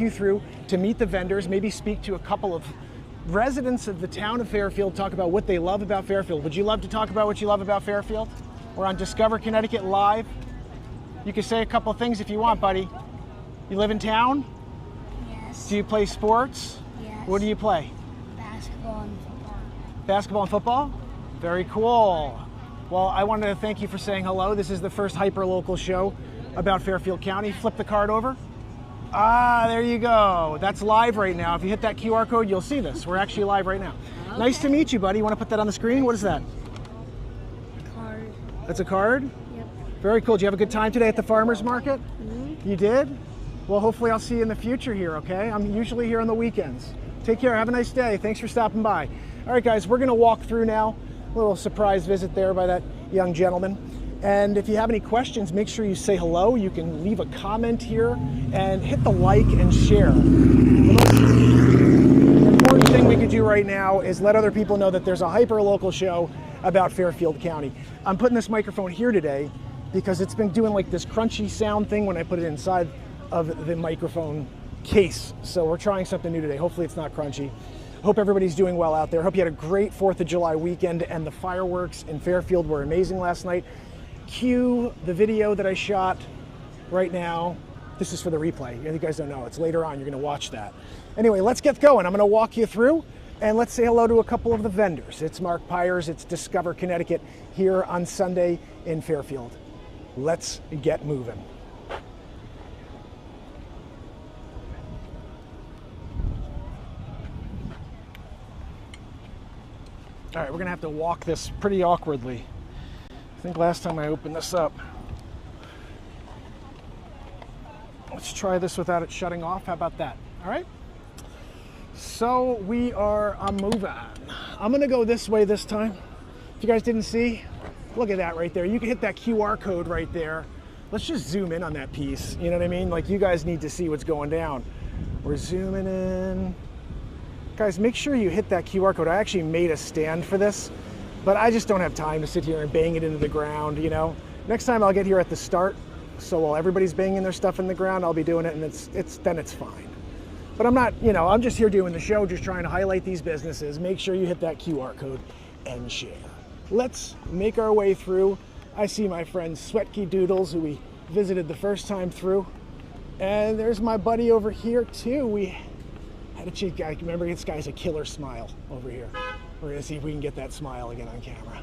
you through to meet the vendors, maybe speak to a couple of residents of the town of Fairfield, talk about what they love about Fairfield. Would you love to talk about what you love about Fairfield? We're on Discover Connecticut Live. You can say a couple of things if you want, buddy. You live in town? Yes. Do you play sports? Yes. What do you play? Basketball and football. Basketball and football? Very cool. Well, I wanted to thank you for saying hello. This is the first hyper-local show about Fairfield County. Flip the card over. Ah, there you go. That's live right now. If you hit that QR code, you'll see this. We're actually live right now. Okay. Nice to meet you, buddy. You want to put that on the screen? What is that? Card. That's a card? Yep. Very cool. Did you have a good time today at the farmer's market? Mm-hmm. You did? Well, hopefully I'll see you in the future here, okay? I'm usually here on the weekends. Take care. Have a nice day. Thanks for stopping by. All right, guys, we're going to walk through now. A little surprise visit there by that young gentleman. And if you have any questions, make sure you say hello. You can leave a comment here and hit the like and share. The most important thing we could do right now is let other people know that there's a hyper-local show about Fairfield County. I'm putting this microphone here today because it's been doing like this crunchy sound thing when I put it inside of the microphone case. So we're trying something new today. Hopefully it's not crunchy. Hope everybody's doing well out there. Hope you had a great 4th of July weekend, and the fireworks in Fairfield were amazing last night. Cue the video that I shot right now. This is for the replay. You guys don't know. It's later on. You're going to watch that. Anyway, let's get going. I'm going to walk you through, and let's say hello to a couple of the vendors. It's Mark Pyers. It's Discover Connecticut here on Sunday in Fairfield. Let's get moving. All right, we're going to have to walk this pretty awkwardly. I think last time I opened this up. Let's try this without it shutting off. How about that? All right. So we are on move on. I'm going to go this way this time. If you guys didn't see, look at that right there. You can hit that QR code right there. Let's just zoom in on that piece. You know what I mean? Like, you guys need to see what's going down. We're zooming in. Guys, make sure you hit that QR code. I actually made a stand for this, but I just don't have time to sit here and bang it into the ground, you know. Next time I'll get here at the start, so while everybody's banging their stuff in the ground, I'll be doing it, and then it's fine. But I'm not, you know, I'm just here doing the show, just trying to highlight these businesses. Make sure you hit that QR code and share. Let's make our way through. I see my friend Sweatky Doodles, who we visited the first time through. And there's my buddy over here too. We had a cheek guy. Remember, this guy's a killer smile over here. We're gonna see if we can get that smile again on camera.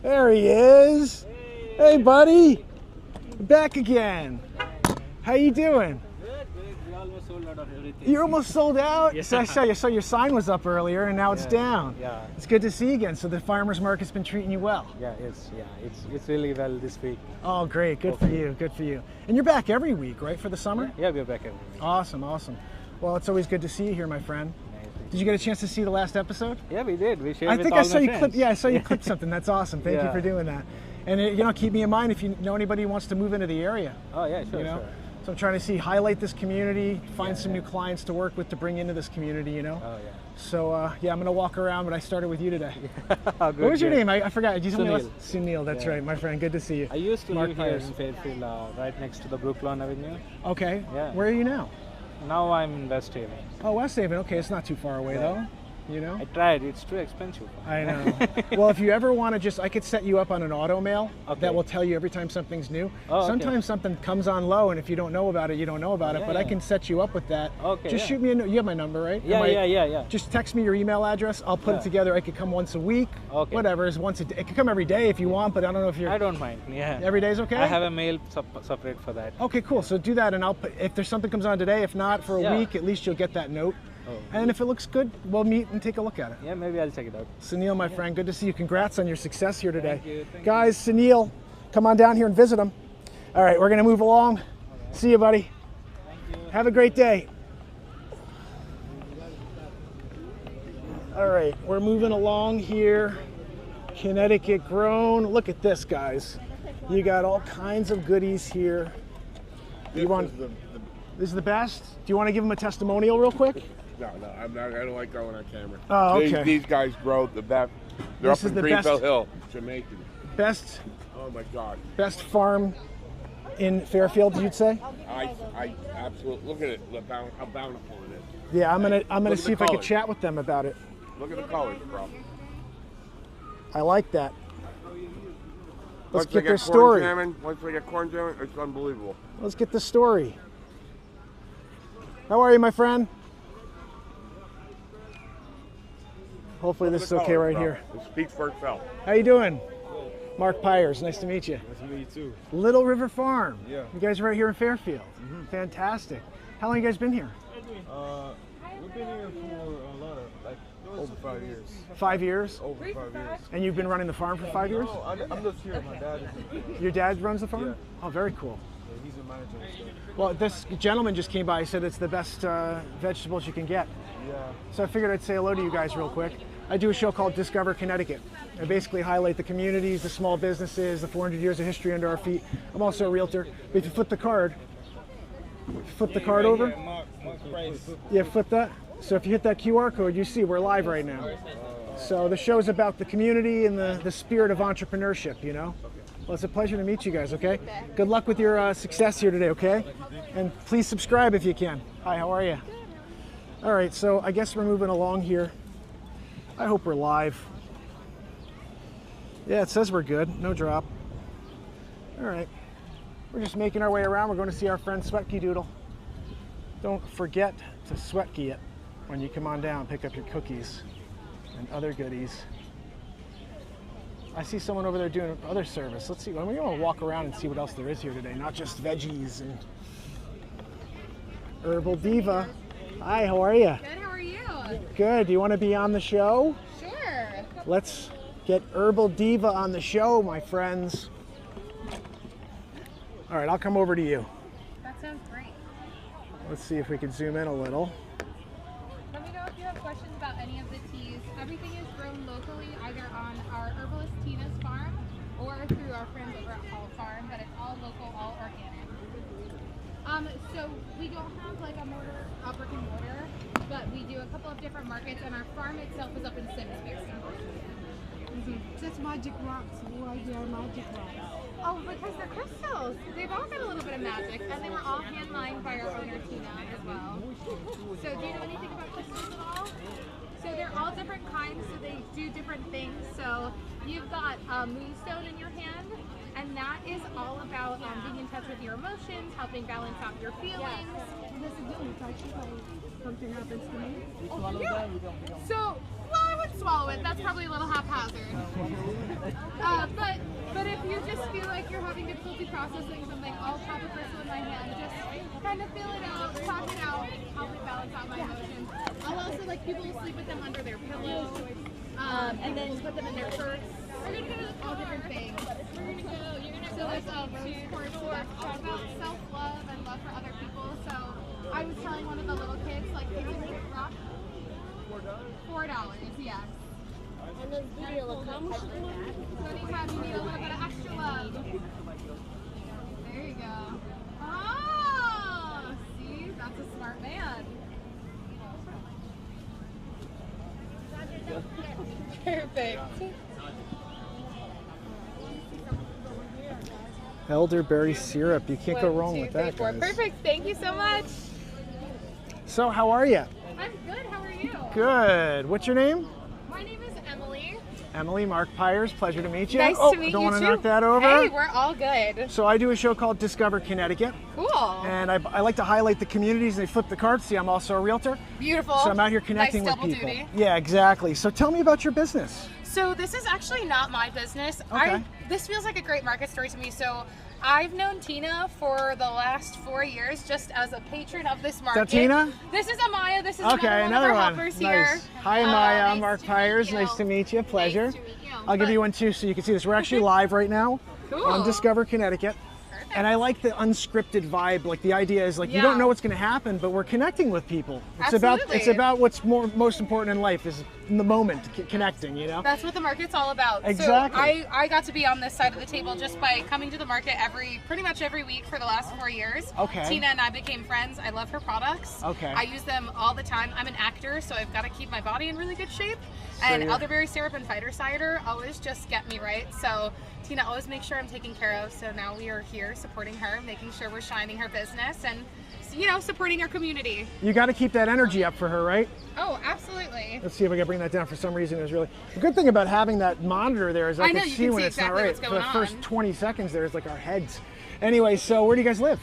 There he is. Hey buddy, back again. How you doing? Good. We almost sold out of everything. You're almost sold out? Yeah. So I saw your sign was up earlier and now it's down. Yeah. It's good to see you again. So the farmer's market's been treating you well. It's really well this week. Oh, great. Good for you. Good for you. And you're back every week, right, for the summer? Yeah, we're back every week. Awesome. Well, it's always good to see you here, my friend. Did you get a chance to see the last episode? Yeah, we did. We shared I with think all I saw my you friends. clip. Yeah, I saw you clip something. That's awesome. Thank you for doing that. And you know, keep me in mind if you know anybody who wants to move into the area. Oh yeah, sure, You know, sure. so I'm trying to highlight this community, find some new clients to work with to bring into this community. You know. Oh yeah. So yeah, I'm gonna walk around, but I started with you today. Good, What was your name? I forgot. Did you tell me Sunil. Sunil. That's right, my friend. Good to see you. I used to Mark live here Pyers. in Fairfield, right next to the Brooklawn Avenue. Okay. Yeah. Where are you now? Now I'm in West Haven. Oh, West Haven. Okay, it's not too far away though. You know. I tried. It's too expensive. I know. Well, if you ever want to I could set you up on an auto mail Okay. that will tell you every time something's new. Oh, okay. Sometimes something comes on low, and if you don't know about it, you don't know about it. Yeah, But I yeah. can set you up with that. Okay, Just yeah. shoot me a note. You have my number, right? Yeah. Just text me your email address. I'll put it Yeah. together. I could come once a week. Okay. Whatever. Is once a day. It could come every day if you want, but I don't know if you're. I don't mind. Yeah. Every day's okay. I have a mail separate for that. Okay, cool. So do that, and I'll put, if there's something comes on today. If not, for a Yeah. week, at least you'll get that note. Oh. And if it looks good, we'll meet and take a look at it. Yeah, maybe I'll check it out. Sunil, my friend, good to see you. Congrats on your success here today. Thank you, thank Guys, Sunil, come on down here and visit him. All right, we're going to move along. See you, buddy. Thank you. Have a great day. All right, we're moving along here. Connecticut grown. Look at this, guys. You got all kinds of goodies here. You want? This is the best. Do you want to give him a testimonial real quick? No, I'm not. I don't like going on camera. Oh, okay. These guys grow the best. They're This up is in the Greenfield best- Hill, Jamaican. Best Oh my God. farm in Fairfield, you'd say? I absolutely look at it. Look how bountiful it is. Yeah, I'm gonna Look at see the if I could colors. chat with them about it. Look at the colors, bro. I like that. Let's Once they get their corn story. Salmon, once they get corn salmon, it's unbelievable. Let's get the story. How are you, my friend? Hopefully this is Look at the okay colors, right bro. here. It speaks for itself. How you doing? Mark Pyers, nice to meet you. Nice to meet you too. Little River Farm. Yeah. You guys are right here in Fairfield. Fantastic. How long you guys been here? We've been here for a lot of, over 5 years. 5 years? Over 5 years. And you've been running the farm for 5 years? No, I'm just here. My dad is Your dad runs the farm? Yeah. Oh, very cool. he's a manager and stuff. Well, this gentleman just came by, said it's the best vegetables you can get. Yeah. So I figured I'd say hello to you guys real quick. I do a show called Discover Connecticut. I basically highlight the communities, the small businesses, the 400 years of history under our feet. I'm also a realtor. But if you flip the card over. Yeah, flip that. So if you hit that QR code, you see we're live right now. So the show's about the community and the spirit of entrepreneurship, you know? Well, it's a pleasure to meet you guys, okay? Good luck with your success here today, okay? And please subscribe if you can. Hi, how are you? All right, so I guess we're moving along here. I hope we're live. Yeah, it says we're good. No drop. All right. We're just making our way around. We're going to see our friend Sweatky Doodle. Don't forget to Sweatky it when you come on down, pick up your cookies and other goodies. I see someone over there doing other service. Let's see. We're going to walk around and see what else there is here today, not just veggies and Herbal Diva. Hi, how are you? Good, how are you? Good. Do you want to be on the show? Sure. Let's get Herbal Diva on the show, my friends. All right, I'll come over to you. That sounds great. Let's see if we can zoom in a little. Let me know if you have questions about any of the teas. Everything is grown locally, either on our herbalist Tina's farm or through our friends over at Hall Farm, but it's all local, all organic. So we don't have like a brick and mortar, but we do a couple of different markets, and our farm itself is up in Simsbury. Just magic rocks. Why they are magic rocks? Oh, because they're crystals. They've all got a little bit of magic, and they were all hand lined by our owner Tina as well. So do you know anything about crystals at all? So they're all different kinds, so they do different things. So you've got moonstone in your hand, and that is all about being in touch with your emotions, helping balance out your feelings. What does it do? It's actually like something happens to me. Yeah. So, well, I would swallow it. That's probably a little haphazard. But if you just feel like you're having difficulty processing something, I'll pop a crystal in my hand, just kind of feel it out, talk it out, help me balance out my emotions. I'll also like people will sleep with them under their pillow, and then put them in their purse. We're gonna go all different things. So there's a rose quartz that's all about self-love and love for other people. So I was telling one of the little kids, like, they can make it rock. $4, yes. And this video will come. So anytime you need a little bit of extra love. There you go. Oh, see, that's a smart man. Perfect. Elderberry syrup. You can't go wrong with that, guys. Perfect. Thank you so much. So, how are you? I'm good. How are you? Good. What's your name? My name is Emily. Emily, Mark Pyers. Pleasure to meet you. Nice oh, to meet don't you want to too. knock that over. Hey, we're all good. So I do a show called Discover Connecticut. Cool. And I like to highlight the communities. They flip the card. See, I'm also a realtor. Beautiful. So I'm out here connecting nice with people. Duty. Yeah, exactly. So tell me about your business. So this is actually not my business. Okay. This feels like a great market story to me. So I've known Tina for the last 4 years, just as a patron of this market. Is that Tina? This is Amaya. This is Okay, another another one one. of our helpers Nice. here. Hi, Amaya. I'm Nice Mark to Pyers. meet you. Nice to meet you. Pleasure. Nice to meet you. I'll give you one too so you can see this. We're actually live right now Cool. on Discover Connecticut. And I like the unscripted vibe. Like the idea is like you don't know what's going to happen, but we're connecting with people. It's Absolutely. about what's most important in life is in the moment, connecting. You know. That's what the market's all about. Exactly. So I got to be on this side of the table just by coming to the market pretty much every week for the last 4 years. Okay. Tina and I became friends. I love her products. Okay. I use them all the time. I'm an actor, so I've got to keep my body in really good shape. So And you're- elderberry syrup and fighter cider always just get me right. So Tina always makes sure I'm taken care of. So now we are here supporting her, making sure we're shining her business and, supporting our community. You got to keep that energy up for her, right? Oh, absolutely. Let's see if we can bring that down. For some reason, it was really the good thing about having that monitor there is I I know, can you see can when see it's exactly not right. what's For going the first on. 20 seconds, there's like our heads. Anyway, so where do you guys live?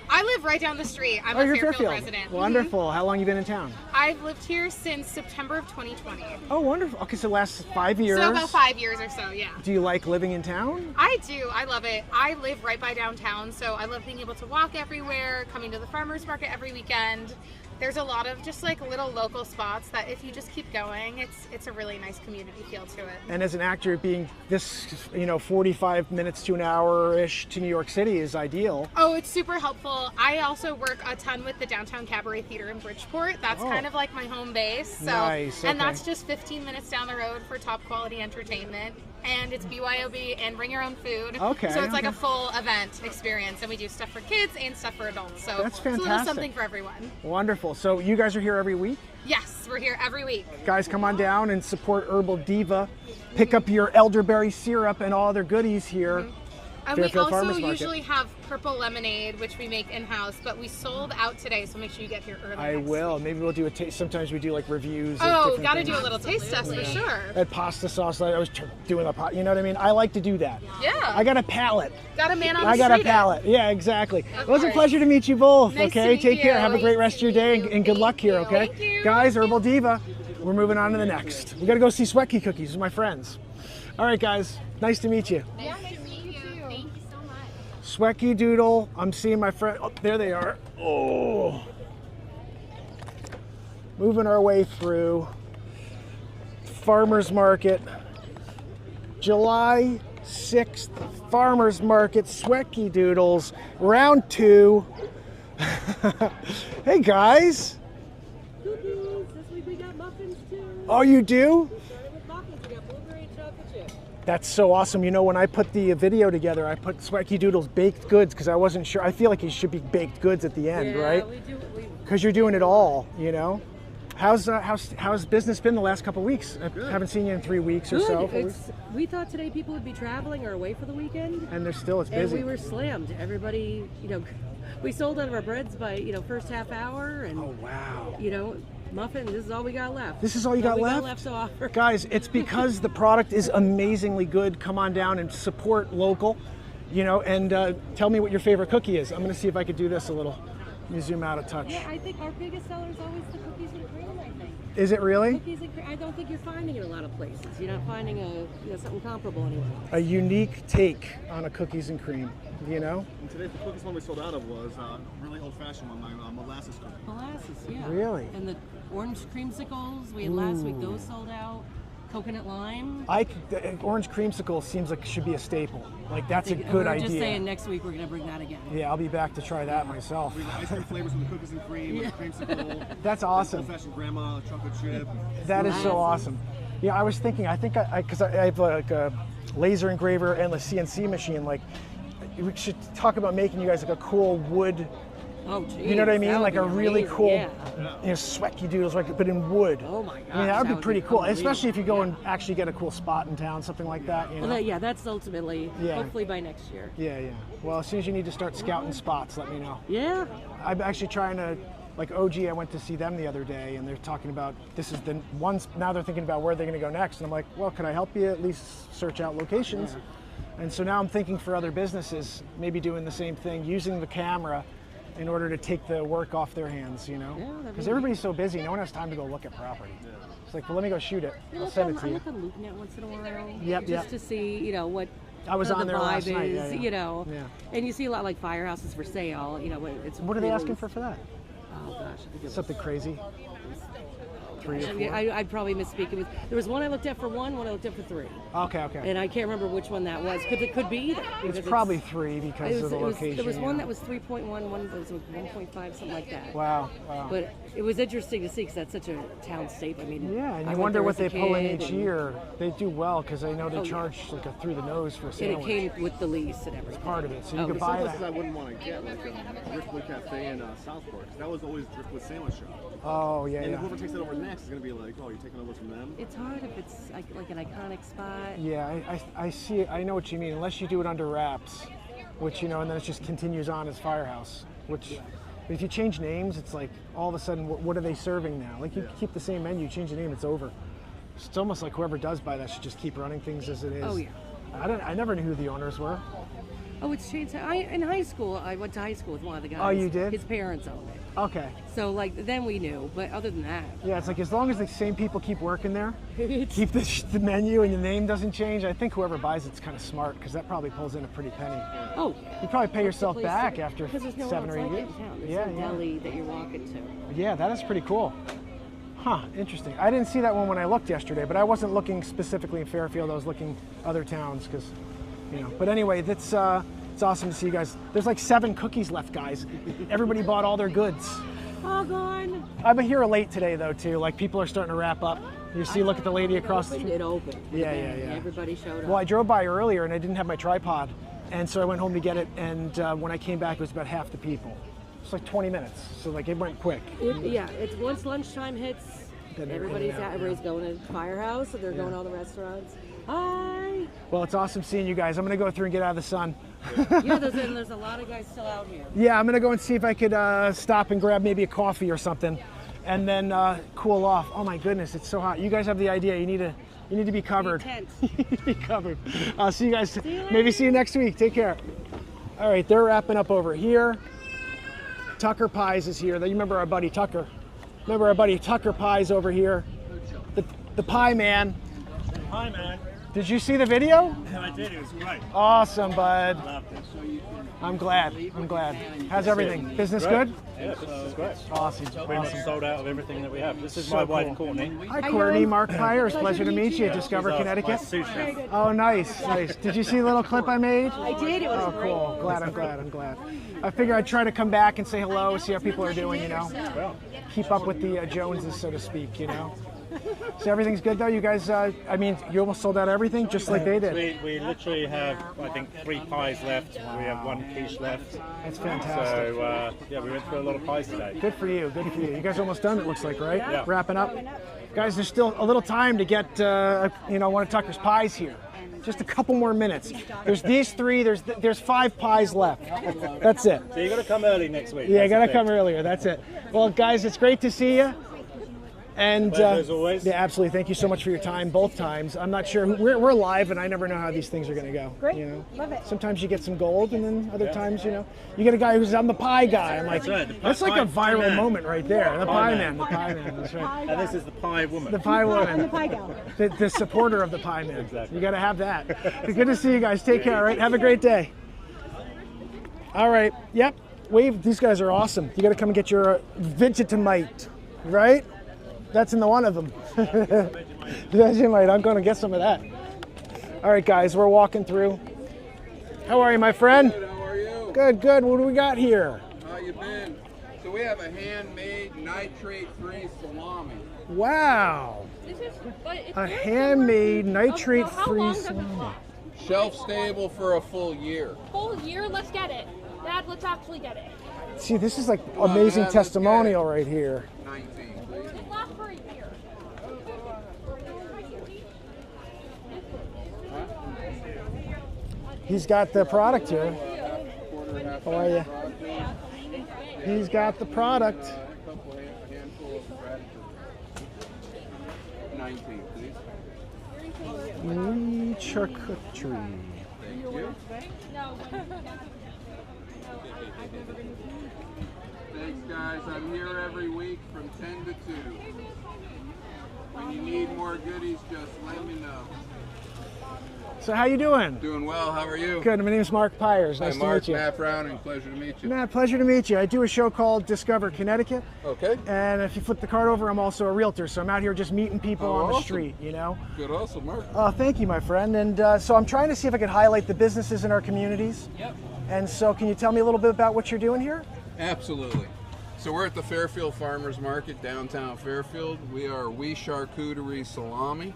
I live right down the street. I'm Oh, a you're Fairfield Fairfield. resident. Wonderful. How long you been in town? I've lived here since September of 2020. Oh, wonderful. Okay, so last 5 years. So about 5 years or so, yeah. Do you like living in town? I do. I love it. I live right by downtown, so I love being able to walk everywhere, coming to the farmer's market every weekend. There's a lot of just like little local spots that if you just keep going, it's a really nice community feel to it. And as an actor, being this, 45 minutes to an hour-ish to New York City is ideal. Oh, it's super helpful. I also work a ton with the Downtown Cabaret Theater in Bridgeport. That's kind of like my home base. So, Nice, and okay. that's just 15 minutes down the road for top quality entertainment. And it's BYOB and bring your own food. Okay, So it's like okay. a full event experience. And we do stuff for kids and stuff for adults. So That's it's a little fantastic. something for everyone. Wonderful. So you guys are here every week? Yes, we're here every week. Guys, come on down and support Herbal Diva. Pick up your elderberry syrup and all other goodies here. And we Fairfield also Farmers Market. usually have purple lemonade, which we make in-house, but we sold out today, so make sure you get here early. I next will. week. Maybe we'll do a taste. Sometimes we do like reviews. of Oh, different gotta things. do a little taste test for sure. That pasta sauce. I was doing a pot. You know what I mean? I like to do that. Yeah. I got a palate. Got a man on the I got a street. palate. Yeah, exactly. It was a course. pleasure to meet you both. Nice Okay, to meet take care. you. Have a great rest of your day and good luck here. Okay, Thank you. guys. Herbal Diva. We're moving on to the next. We got to go see Swecky Cookies with my friends. All right, guys. Nice to meet you. Yeah, nice to meet you. Thank you so much. Swecky Doodle. I'm seeing my friend. Oh, there they are. Oh. Moving our way through Farmers Market. July 6th, Farmers Market, Swecky Doodles, round 2. Hey guys. Cookies. This week we got muffins too. Oh, you do? Started with muffins. We got blueberry and chocolate chip. That's so awesome. You know, when I put the video together, I put Swecky Doodles baked goods because I wasn't sure. I feel like it should be baked goods at the end, right? we do. Because you're doing it all, you know. How's business been the last couple weeks? I haven't seen you in 3 weeks or so. 4 weeks. We thought today people would be traveling or away for the weekend, And it's and busy. we were slammed. Everybody, we sold out of our breads by first half hour, and Oh wow. muffin. This is all we got left. This is all you That's got we left? got left to offer. Guys, it's because the product is amazingly good. Come on down and support local, and tell me what your favorite cookie is. I'm going to see if I could do this a little. Let me zoom out a touch. Yeah, I think our biggest seller is always the cookies and cream. I think Is it really? cookies and cream. I don't think you're finding it in a lot of places. You're not finding something comparable anywhere. A unique take on a cookies and cream, And today, the quickest one we sold out of was really old-fashioned one, my molasses cookie. Molasses, yeah. Really? And the orange creamsicles we had last week. Those sold out. Coconut lime. The orange creamsicle seems like it should be a staple. Like that's a We good were idea. just saying next week we're gonna bring that again. Yeah, I'll be back to try that myself. We got ice cream flavors with the cookies and cream, with the creamsicle. That's awesome. Old-fashioned grandma chocolate chip. That is so awesome. Yeah, I was thinking. I think because I have like a laser engraver and a CNC machine. Like, we should talk about making you guys like a cool wood. Oh, geez. You know what I mean? That would Like be a really amazing, cool, yeah. Swecky Doodles, like but in wood. Oh my I mean, gosh, that would that be would pretty be cool, unbelievable. especially if you go and actually get a cool spot in town, something like that. Well, that's ultimately, Yeah. hopefully by next year. Yeah. Well, as soon as you need to start scouting spots, let me know. Yeah. I'm actually trying to, like Oggi, I went to see them the other day, and they're talking about this is the ones. Now they're thinking about where they're going to go next, and I'm like, well, can I help you at least search out locations? And so now I'm thinking for other businesses, maybe doing the same thing, using the camera in order to take the work off their hands, that'd because be everybody's so busy, no one has time to go look at property. It's like, well, let me go shoot it. I'll send it to I you. look on LoopNet once in a while. Yep, Just yep. to see, what I was the on there vibe last is, night. Yeah. Yeah. And you see a lot like firehouses for sale. It's What are they asking for that? Oh gosh, I think it was Something crazy. 3 or 4. I'd probably misspeak. There was one I looked at for one I looked at for 3. Okay. And I can't remember which one that was. Could be either. It's because probably 3 because of the location. There was one yeah. that was 3.1, one that was 1.5, something like that. Wow. But it was interesting to see because that's such a town staple. I mean, Yeah, and I you went wonder there what as they a pull in kid, each and- year. They do well because I know they Oh, yeah. charge like a through the nose for a And sandwich. it came with the lease and everything. Part of it, so you Oh, could so buy Some places I that. wouldn't want to get, like Driftwood Cafe in Southport, because that was always Driftwood Sandwich Shop. Oh yeah, And yeah. whoever takes it over next is going to be like, oh, you're taking over from them? It's hard if it's like an iconic spot. Yeah, I see. I know what you mean. Unless you do it under wraps, which, you know, and then it just continues on as Firehouse, which if you change names, it's like all of a sudden, what are they serving now? Like you keep the same menu, change the name, it's over. It's almost like whoever does buy that should just keep running things as it is. Oh, yeah. I never knew who the owners were. Oh, it's changed. In high school, I went to high school with one of the guys. Oh, you did? His parents owned it. Okay. So, like, then we knew. But other than that, Yeah, it's like as long as the same people keep working there, it's, keep the menu and the name doesn't change, I think whoever buys it's kind of smart because that probably pulls in a pretty penny. oh, You probably pay yourself back after because there's no 7 one or else 8 like it years. in town. There's Yeah, no yeah. deli that you're walking to. Yeah, that is pretty cool. Huh, interesting. I didn't see that one when I looked yesterday, but I wasn't looking specifically in Fairfield. I was looking other towns because, you know. But anyway, it's awesome to see you guys. There's like 7 cookies left, guys. Everybody bought all their goods. All gone. I've been here late today, though, too. Like, people are starting to wrap up. You see, look at the lady across the street. It opened. Yeah, And yeah, yeah. Everybody showed up. Well, I drove by earlier and I didn't have my tripod, and so I went home to get it. And when I came back, it was about half the people. It's like 20 minutes, so like it went quick. Yeah, it's once lunchtime hits, Then they're everybody's in and out, everybody's going to Firehouse, and they're going to all the restaurants. Hi. Well, it's awesome seeing you guys. I'm gonna go through and get out of the sun. Yeah, there's a lot of guys still out here. Yeah, I'm gonna go and see if I could stop and grab maybe a coffee or something, and then cool off. Oh my goodness, it's so hot. You guys have the idea. You need to be covered. Be You need to be covered. I'll see you guys. you Maybe see you next week. Take care. All right, they're wrapping up over here. Tucker Pies is here. You remember our buddy Tucker? Remember our buddy Tucker Pies over here? The Pie Man. Hi, man. Did you see the video? I did. It was great. Awesome, bud. Loved it. I'm glad. How's everything? Business good? Yeah, this is great. Awesome. Pretty much sold out of everything that we have. This is So my wife, cool. Courtney. Hi, Courtney. Mark Pyers. Pleasure to meet you. Discover, She's Connecticut. my sous chef. Oh, nice. Did you see the little clip I made? I did. It was Oh, cool. I'm glad. I figure I'd try to come back and say hello, see how people are doing, you know? Well, Keep up with the Joneses, so to speak, you know? So everything's good, though? You guys, I mean, you almost sold out everything, just like they did. we literally have, I think, 3 pies left. We have 1 quiche left. That's fantastic. So, yeah, we went through a lot of pies today. Good for you. You guys are almost done, it looks like, right? Yeah. Wrapping up. Guys, there's still a little time to get, one of Tucker's pies here. Just a couple more minutes. There's these 3. There's 5 pies left. That's it. So you got to come early next week. Yeah, That's gotta the come thing. earlier. That's it. Well, guys, it's great to see you. And Pleasure as always. yeah, absolutely. Thank you so much for your time, both times. I'm not sure we're live, and I never know how these things are going to go. Great. You know, Love it. sometimes you get some gold, and then other times, you know, you get a guy who's I'm the pie guy. I'm like, That's right, the that's like a pie viral man. moment right there. The Pie pie man. man. The pie man. That's right. And this is the pie woman. The pie I'm the woman. pie gal. The supporter of the pie man. Exactly. You got to have that. Good to see you guys. Take care. All right. Have a great day. All right. Yep. Wave. These guys are awesome. You got to come and get your Vegetamite, right? That's in the one of them. Vegemite. I'm going to get some of that. All right, guys. We're walking through. How are you, my friend? Good, how are you? Good. Good. What do we got here? How you been? So we have a handmade nitrate-free salami. Wow. A handmade nitrate-free salami. Shelf stable for a full year. Full year, let's get it. Dad, let's actually get it. See, this is like on, amazing Dad, let's get testimonial right here. 19, please. It lasts for a year. He's got the product here. Quarter, half How are you? broad beef, He's got the product. a handful of radishes. 19, please. Charcuterie. Thank you. Thanks, guys. I'm here every week from 10 to 2. When you need more goodies, just let me know. So how you doing? Doing well. How are you? Good. My name is Mark Pyers. Nice Hi, to Mark. meet you. Matt Browning. Pleasure to meet you. Matt, pleasure to meet you. I do a show called Discover Connecticut, Okay. and if you flip the card over, I'm also a realtor. So I'm out here just meeting people Oh, on the awesome. street. You know. Good hustle, Mark. Oh, thank you, my friend. And so I'm trying to see if I could highlight the businesses in our communities. Yep. And so, can you tell me a little bit about what you're doing here? Absolutely. So we're at the Fairfield Farmers Market, downtown Fairfield. We are We Charcuterie Salami.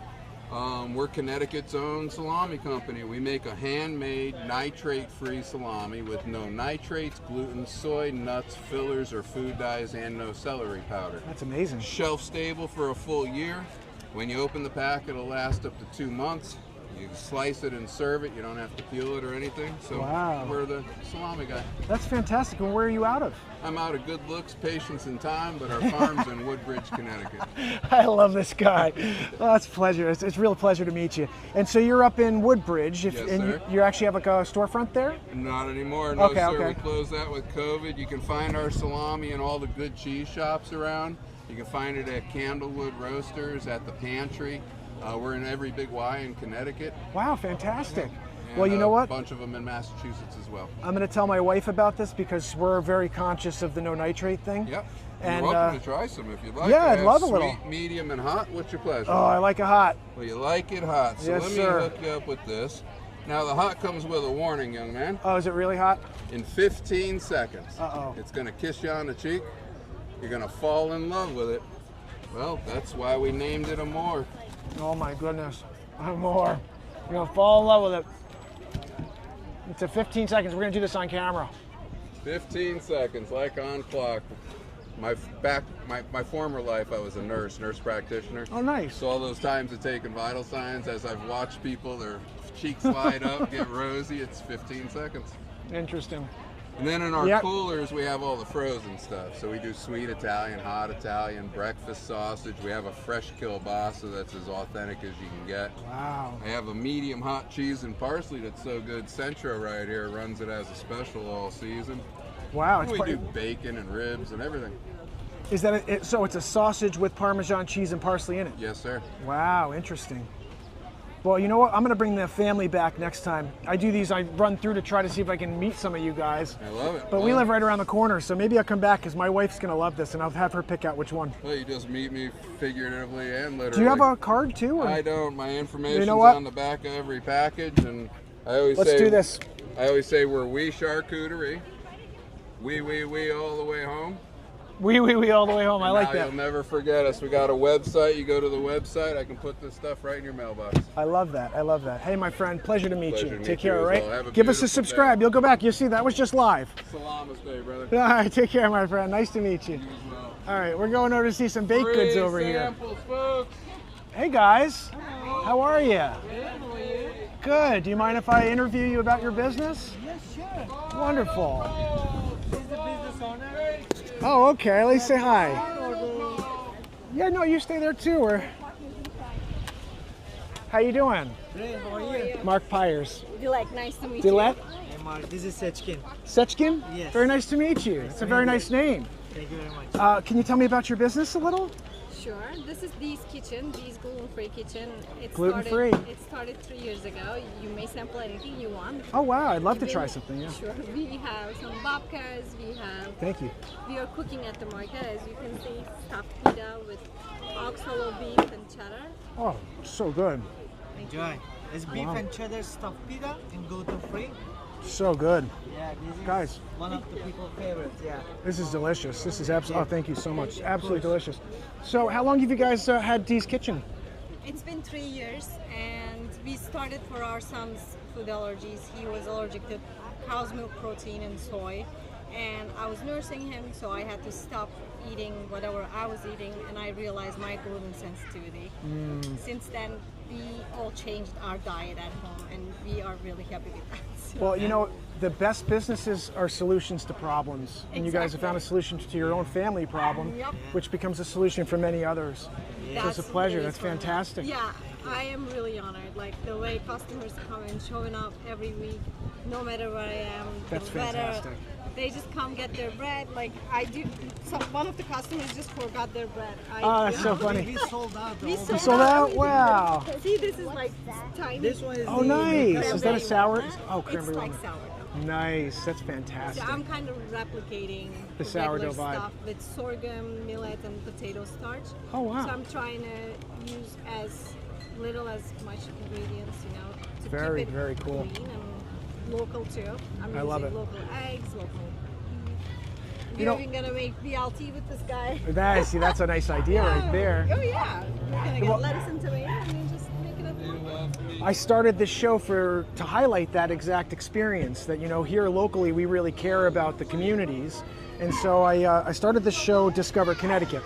We're Connecticut's own salami company. We make a handmade nitrate-free salami with no nitrates, gluten, soy, nuts, fillers, or food dyes, and no celery powder. That's amazing. Shelf stable for a full year. When you open the pack, it'll last up to 2 months. You slice it and serve it. You don't have to peel it or anything. So Wow. we're the salami guy. That's fantastic. And where are you out of? I'm out of good looks, patience, and time, but our farm's in Woodbridge, Connecticut. I love this guy. Well, it's a pleasure. It's a real pleasure to meet you. And so you're up in Woodbridge. Yes, and sir. you actually have like a storefront there? Not anymore. No, Okay, sir. okay. We closed that with COVID. You can find our salami in all the good cheese shops around. You can find it at Candlewood Roasters, at the Pantry. We're in every big Y in Connecticut. Wow, fantastic. And Well, you know what? A bunch of them in Massachusetts as well. I'm going to tell my wife about this because we're very conscious of the no nitrate thing. Yep. And, You're welcome to try some if you'd like. yeah, I I'd have love a sweet, little. medium, and hot. What's your pleasure? Oh, I like it hot. Well, you like it hot. So Yes, let me sir. hook you up with this. Now, the hot comes with a warning, young man. Oh, is it really hot? In 15 seconds, Uh-oh. it's going to kiss you on the cheek. You're going to fall in love with it. Well, that's why we named it Amore. Oh my goodness. More. You're going to fall in love with it. It's a 15 seconds. We're going to do this on camera. 15 seconds, like on clock. My former life, I was a nurse practitioner. Oh, nice. So all those times of taking vital signs, as I've watched people, their cheeks light up, get rosy, it's 15 seconds. Interesting. And then in our Yep. coolers, we have all the frozen stuff. So we do sweet Italian, hot Italian, breakfast sausage. We have a fresh kielbasa that's as authentic as you can get. Wow. I have a medium hot cheese and parsley that's so good. Centro right here runs it as a special all season. Wow. And we do bacon and ribs and everything. Is that so? It's a sausage with Parmesan cheese and parsley in it. Yes, sir. Wow, interesting. Well, you know what? I'm going to bring the family back next time. I do these. I run through to try to see if I can meet some of you guys. I love it. But we live right around the corner, so maybe I'll come back because my wife's going to love this, and I'll have her pick out which one. Well, you just meet me figuratively and literally. Do you have a card too? Or? I don't. My information's what? on the back of every package, and I always Let's say. do this. I always say we're we charcuterie. We all the way home. We all the way home. I like Now that. You'll never forget us. We got a website. You go to the website. I can put this stuff right in your mailbox. I love that. I love that. Hey, my friend, pleasure to meet Pleasure you. to meet Take care, you all as right? well. Have a Give us a beautiful subscribe. day. You'll go back. You'll see that was just live. Salamis Day, brother. All right, take care, my friend. Nice to meet you. You as well. All right, we're going over to see some baked goods Free over here. samples, folks. Hey, guys. How are you? Good. Do you mind if I interview you about your business? Yes, sure. Wonderful. This is the business owner. Oh, okay. At least say hi. Yeah, no, you stay there too. Or how you doing? Great, how are you? Mark Pyers. Dilek, nice to meet you. Dilek? Hey, Mark, this is Sechkin. Sechkin? Yes. Very nice to meet you. It's a very nice name. Thank you very much. Can you tell me about your business a little? Sure. This is Dee's Kitchen, Dee's gluten-free kitchen. Gluten-free. It started 3 years ago. You may sample anything you want. Oh, wow. I'd love to Even- try something, yeah. Sure. We have some babkas. Thank you. We are cooking at the market. As you can see, stuffed pita with ox hollow beef and cheddar. Oh, so good. Enjoy. It's beef Wow. and cheddar stuffed pita and gluten-free. So good. Yeah, this is Guys. one of the people's favorites. Yeah. This is delicious. This is absolutely, oh, thank you so much. Absolutely delicious. So how long have you guys had Dee's Kitchen? It's been 3 years, and we started for our son's food allergies. He was allergic to cow's milk protein and soy, and I was nursing him, so I had to stop eating whatever I was eating, and I realized my gluten sensitivity. Since then, we all changed our diet at home, and we are really happy with that. So- Well, you know, the best businesses are solutions to problems. And you guys have found a solution to your own family problem, Yep. which becomes a solution for many others. So it's a pleasure. really That's fun. fantastic. Yeah, I am really honored. Like the way customers come and showing up every week, no matter where I am. That's the weather, fantastic. They just come get their bread. Like I do. One of the customers just forgot their bread. Oh, that's so funny. We sold out. We all sold out? Wow. See, this is like tiny. This one is Oh, the nice. Is that a cranberry sour? walnut. Oh, cranberry It's like walnut. sourdough. Nice. That's So fantastic. I'm kind of replicating The regular sourdough vibe. stuff with sorghum, millet, and potato starch. Oh, wow. So I'm trying to use as little as much ingredients, you know, to Very, keep it very cool. clean and local too. I'm I using love it. local eggs, local beef. You We're know- even gonna make BLT with this guy. See, that's a nice idea right there. Oh yeah, we're gonna get Well- lettuce and tomato and then just make it up. I started this show to highlight that exact experience that, you know, here locally we really care about the communities. And so I started this show, Discover Connecticut.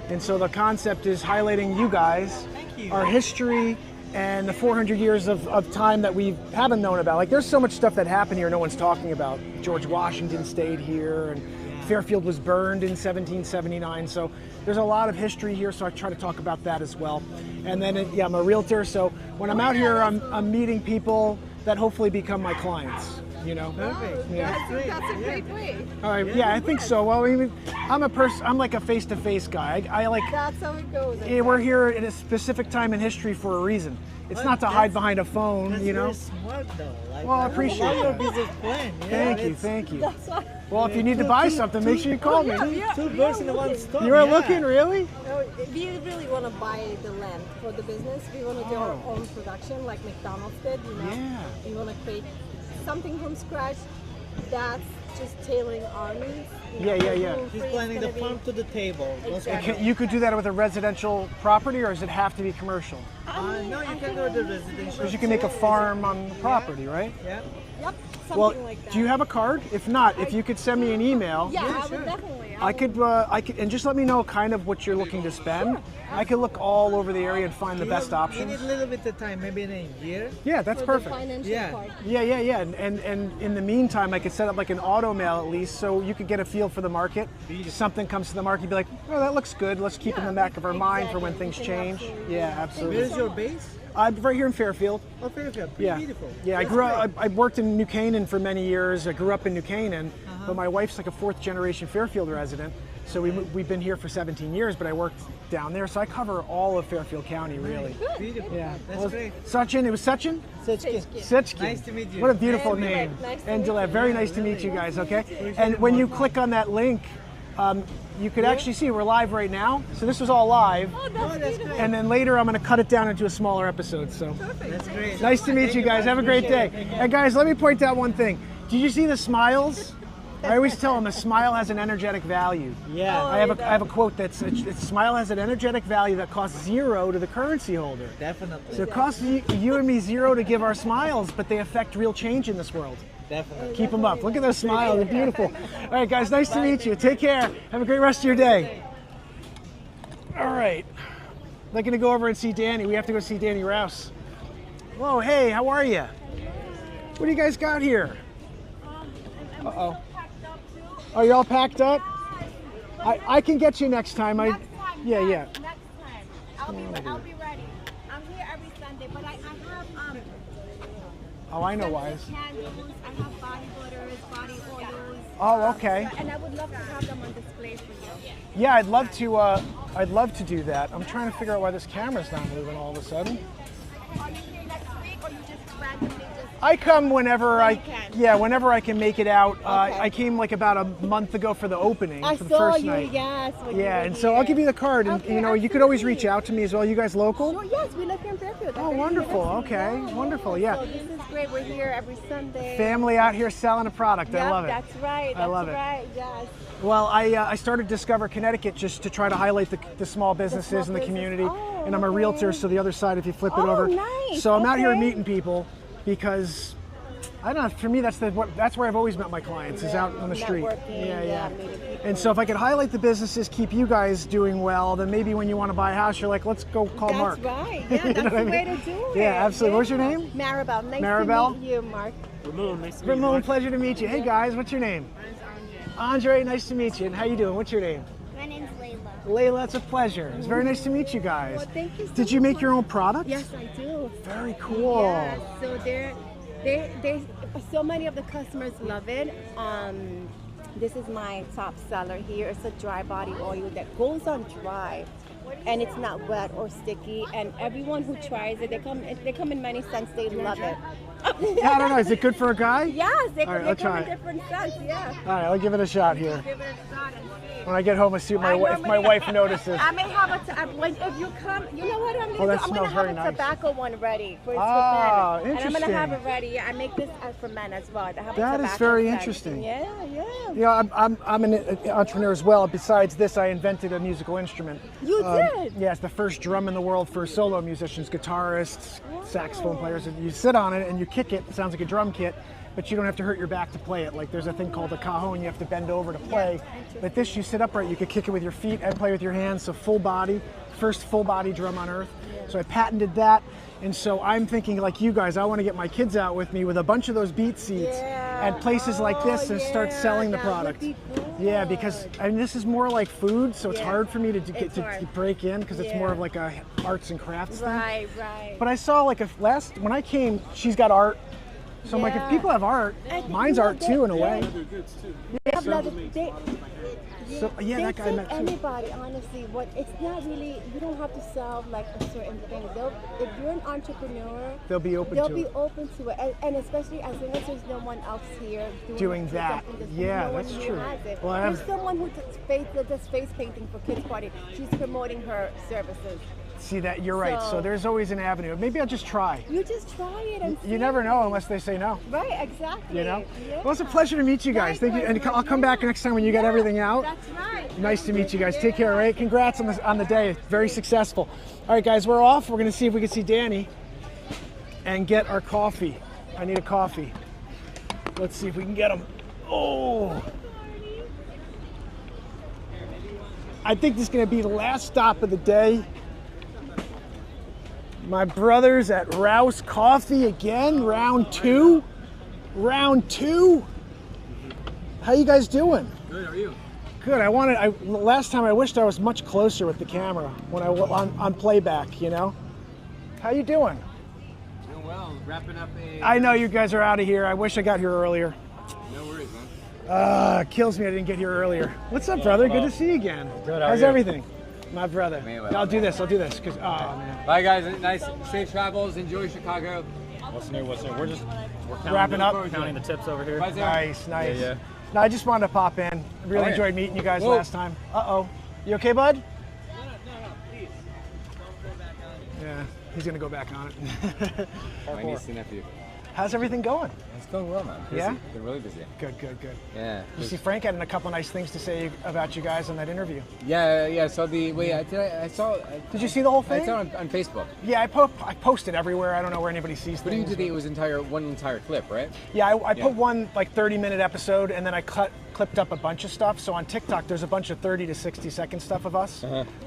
And so the concept is highlighting you guys, Thank you. our history, and the 400 years of time that we haven't known about. Like, there's so much stuff that happened here no one's talking about. George Washington stayed here, and Fairfield was burned in 1779. So there's a lot of history here, so I try to talk about that as well. And then, yeah, I'm a realtor, so when I'm out here, I'm meeting people that hopefully become my clients. You know, Perfect. Yeah. That's a great way. All right, yeah, I think so. Well, I mean, I'm like a face-to-face guy. I like. That's how it goes. Yeah, we're here at a specific time in history for a reason. It's not to hide behind a phone, That's you know. very smart though. Like, Well, I appreciate love your that. business plan. Yeah, Thank you, it's- thank you. That's why. Well, if you need to buy something, make sure you call me. Two birds in one stone. You are yeah. looking, really? No, we really want to buy the land for the business. We want to do our own production like McDonald's did, you know. Yeah. We want to create something from scratch that's just tailoring our needs. You know, Yeah. She's planning the farm to the table. Those Exactly. You could do that with a residential property, or does it have to be commercial? No, you can go to residential. Because you can make a farm on the property, right? Yeah. Yep, something Well, like that. do you have a card? If not, if you could send me an email, Yeah, I sure. would definitely. I could, and just let me know kind of what you're looking to spend. I could look all over the area and find the best You options. need a little bit of time, maybe in a year. Yeah, that's for perfect. The financial Yeah. part. Yeah. And in the meantime, I could set up like an auto mail at least, so you could get a feel for the market. Something comes to the market, you'd be like, oh, that looks good. Let's keep it in the back of our mind for when things Exactly. change. We can Yeah, Where absolutely. is your base? I'm right here in Fairfield. Oh, Fairfield. Pretty Yeah, beautiful. yeah. I That's grew up. great. I worked in New Canaan for many years. I grew up in New Canaan, but my wife's like a fourth generation Fairfield resident. So we've been here for 17 years, but I worked down there, so I cover all of Fairfield County, really. Beautiful. Yeah. That's Well, great. Sachin, it was Sachin? Sechkin. Sechkin. Nice to meet you. What a beautiful Very name. nice to And meet Gelato, you. very nice to meet you guys, okay? And when you click on that link, you could actually see we're live right now. So this was all live. Oh, Oh, that's great. And then later I'm going to cut it down into a smaller episode. So That's great. nice to meet you guys. Have a great day. And guys, let me point out one thing. Did you see the smiles? I always tell them a smile has an energetic value. Yeah, I have a quote that's a smile has an energetic value that costs zero to the currency holder. definitely. So it costs you and me zero to give our smiles, but they affect real change in this world. Definitely. Keep them up. Look at those smiles. They're beautiful. All right, guys, nice to meet you. Take care. Have a great rest of your day. All right. I'm going to go over and see Danny. We have to go see Danny Raus. Whoa, hey, how are you? What do you guys got here? Uh-oh. Are you all packed up? I can get you next time. Yeah. Next time. I'll be ready. I'm here every Sunday, but I have Oh, I know why. candles, I have body butters, body oils. Oh, okay. And I would love to have them on display for you. Yeah, I'd love to do that. I'm trying to figure out why this camera's not moving all of a sudden. Are you here next week or you just randomly just I come whenever whenever I can make it out. Okay. I came like about a month ago for the opening, I for the saw first you, night. yes. when you Yeah, were and so I'll here. give you the card, and Okay, you could always absolutely. reach out to me as well. You guys local? Oh, yes, we live here in Fairfield. Oh, wonderful. Okay, wonderful. Yeah, So this is great. We're here every Sunday. family out here selling a product. I Yep, love it. That's right. I love it. Right. Yes. Well, I started Discover Connecticut just to try to highlight the small businesses in the business. community, Oh, and I'm a okay. realtor, so the other side, if you flip it Oh, over. nice. So I'm out here Okay. meeting people because I don't know. For me, that's where I've always met my clients is out on the street. Networking, Yeah. meeting people. And so if I could highlight the businesses, keep you guys doing well, then maybe when you want to buy a house, you're like, let's go call Mark. That's right. You Yeah, know that's what I the way mean? to do it. Yeah, absolutely. What's your name? Maribel. Nice Maribel? to meet you, Mark. Ramon, pleasure to meet you. Hey guys, what's your name? Andre, nice to meet you. And how you doing? What's your name? My name's Layla. Layla, it's a pleasure. It's very nice to meet you guys. Well, thank you so Did you make much. your own product? Yes, I do. Very cool. Yeah, so they so many of the customers love it. This is my top seller here. It's a dry body oil that goes on dry, and it's not wet or sticky. And everyone who tries it, they come in many scents. They love it. Yeah, I don't know. Is it good for a guy? Yes, they, All right, they I'll come try in it. different scents. Yeah. All right, I'll give it a shot here. Give it a shot and see. When I get home, I see if my normally- wife notices. I may have if you come, you know what I'm Oh, gonna that do? I'm smells gonna have very a nice. tobacco one ready for, Ah, for men. And I'm gonna have it interesting. ready. I make this for men as well. I have a That is tobacco very section. interesting. Yeah. You know, I'm an entrepreneur as well. Besides this, I invented a musical instrument. You did? Yeah, it's the first drum in the world for solo musicians, guitarists, saxophone players. And you sit on it and you kick it. It sounds like a drum kit, but you don't have to hurt your back to play it. Like there's a thing called a cajon. You have to bend over to play. But this, you sit upright. You could kick it with your feet and play with your hands. So full body, first full body drum on earth. So I patented that. And so I'm thinking like you guys, I want to get my kids out with me with a bunch of those beet seeds at places like this and start selling the product. Yeah, because I mean, this is more like food, so it's hard for me to get to break in because it's more of like a arts and crafts thing. Right. But I saw like when I came, she's got art. So I'm like, if people have art, mine's art too in a way. That guy met too. Anybody, honestly, it's not really, you don't have to sell like a certain thing. If you're an entrepreneur, they'll be open to it. And especially as long as there's no one else here doing that. Yeah, that's true. Well, there's someone who does face painting for kids' party. She's promoting her services. See that, you're right. So there's always an avenue. Maybe I'll just try. You just try it and you never know unless they say no. Right, exactly. You know? Yeah. Well, it's a pleasure to meet you guys. Thank you. And I'll come back next time when you got everything out. That's right. Nice to meet you guys. Take care, all right? Congrats on the day. Very successful. All right, guys, we're off. We're going to see if we can see Danny and get our coffee. I need a coffee. Let's see if we can get him. Oh. I think this is going to be the last stop of the day. My brothers at Raus Coffee again, round two. How you guys doing? Good, how are you? Good. Last time I wished I was much closer with the camera when on playback, you know? How you doing? Doing well, wrapping up I know you guys are out of here. I wish I got here earlier. No worries, man. Kills me I didn't get here earlier. What's up, brother? Good to see you again. Good, how's everything? My brother. I'll do this, because, man. Bye, guys. Nice, safe travels. Enjoy Chicago. What's new? We're wrapping up. Counting the tips over here. Nice. Yeah. No, I just wanted to pop in. Really enjoyed meeting you guys last time. Uh-oh. You okay, bud? No, please. Don't go back on it. Yeah, he's going to go back on it. My niece and nephew. How's everything going? It's going well, man. Busy. Yeah? Been really busy. Good. Yeah. You see Frank had a couple nice things to say about you guys in that interview. Yeah. So Did you see the whole thing? I saw it on Facebook. Yeah, I posted everywhere. I don't know where anybody sees But things. you did it was one entire clip, right? Yeah, I put one like 30-minute episode, and then I clipped up a bunch of stuff. So on TikTok, there's a bunch of 30 to 60-second stuff of us.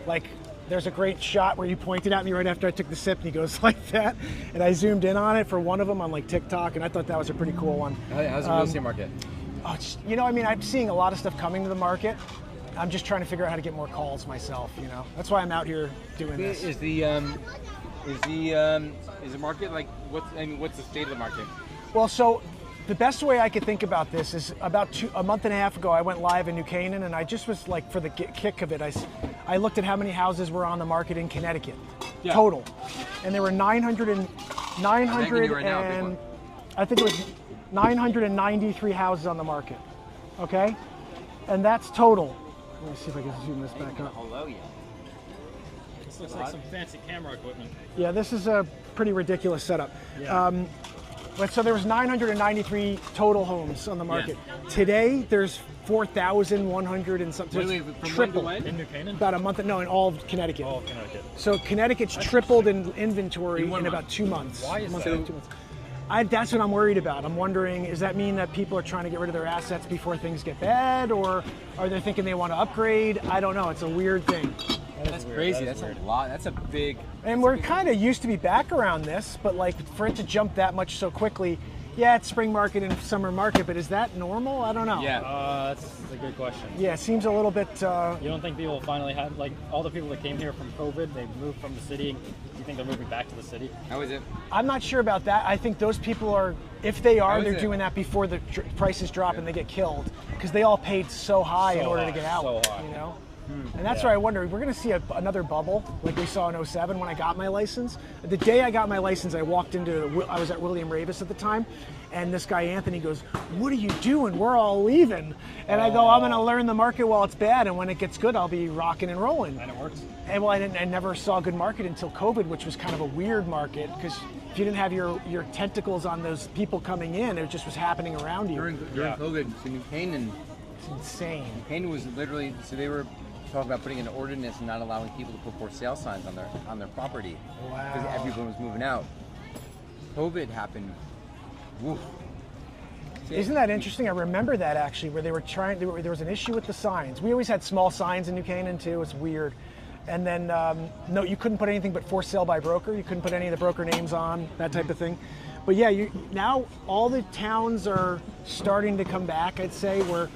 Like, there's a great shot where you pointed at me right after I took the sip, and he goes like that, and I zoomed in on it for one of them on like TikTok, and I thought that was a pretty cool one. How's the real estate market? I'm seeing a lot of stuff coming to the market. I'm just trying to figure out how to get more calls myself. That's why I'm out here doing this. Is the market like what's the state of the market? Well, so the best way I could think about this is about a month and a half ago, I went live in New Canaan, and I just was like, for the kick of it, I looked at how many houses were on the market in Connecticut, total. And there were 993 houses on the market, okay? And that's total. Let me see if I can zoom this back up. Hello, yeah. This looks like some fancy camera equipment. Yeah, this is a pretty ridiculous setup. Yeah. But so there was 993 total homes on the market. Yeah. Today, there's 4,100 and something. Wait, from triple. when to when? In New Canaan? About a month. No, in all of Connecticut. All of Connecticut. So Connecticut's tripled in inventory in about 2 months. Why is that? 2 months. That's what I'm worried about. I'm wondering, does that mean that people are trying to get rid of their assets before things get bad, or are they thinking they want to upgrade? I don't know. It's a weird thing. That's crazy. That's a lot. That's a big. And we're kind of used to be back around this, but like for it to jump that much so quickly, yeah, it's spring market and summer market, but is that normal? I don't know. Yeah. That's a good question. Yeah, it seems a little bit. You don't think people finally have, like, all the people that came here from COVID, they moved from the city? Do you think they're moving back to the city? How is it? I'm not sure about that. I think those people are, if they are, they're doing that before the prices drop and they get killed, because they all paid so high in order to get out. So high. You know. And that's where I wonder, we're going to see another bubble like we saw in 07 when I got my license. The day I got my license, I walked I was at William Ravis at the time, and this guy Anthony goes, "What are you doing? We're all leaving." And I go, "I'm going to learn the market while it's bad, and when it gets good, I'll be rocking and rolling." And it works. And well, I never saw a good market until COVID, which was kind of a weird market, because if you didn't have your tentacles on those people coming in, it just was happening around you. During COVID, so New Canaan. It's insane. New Canaan was literally, so they were talking about putting an ordinance and not allowing people to put for sale signs on their property. Wow. Because everyone was moving out. COVID happened. Woof. Isn't that interesting? I remember that actually, where they were there was an issue with the signs. We always had small signs in New Canaan too. It's weird. And then, no, you couldn't put anything but for sale by broker. You couldn't put any of the broker names on, that type of thing. But yeah, now all the towns are starting to come back, I'd say, where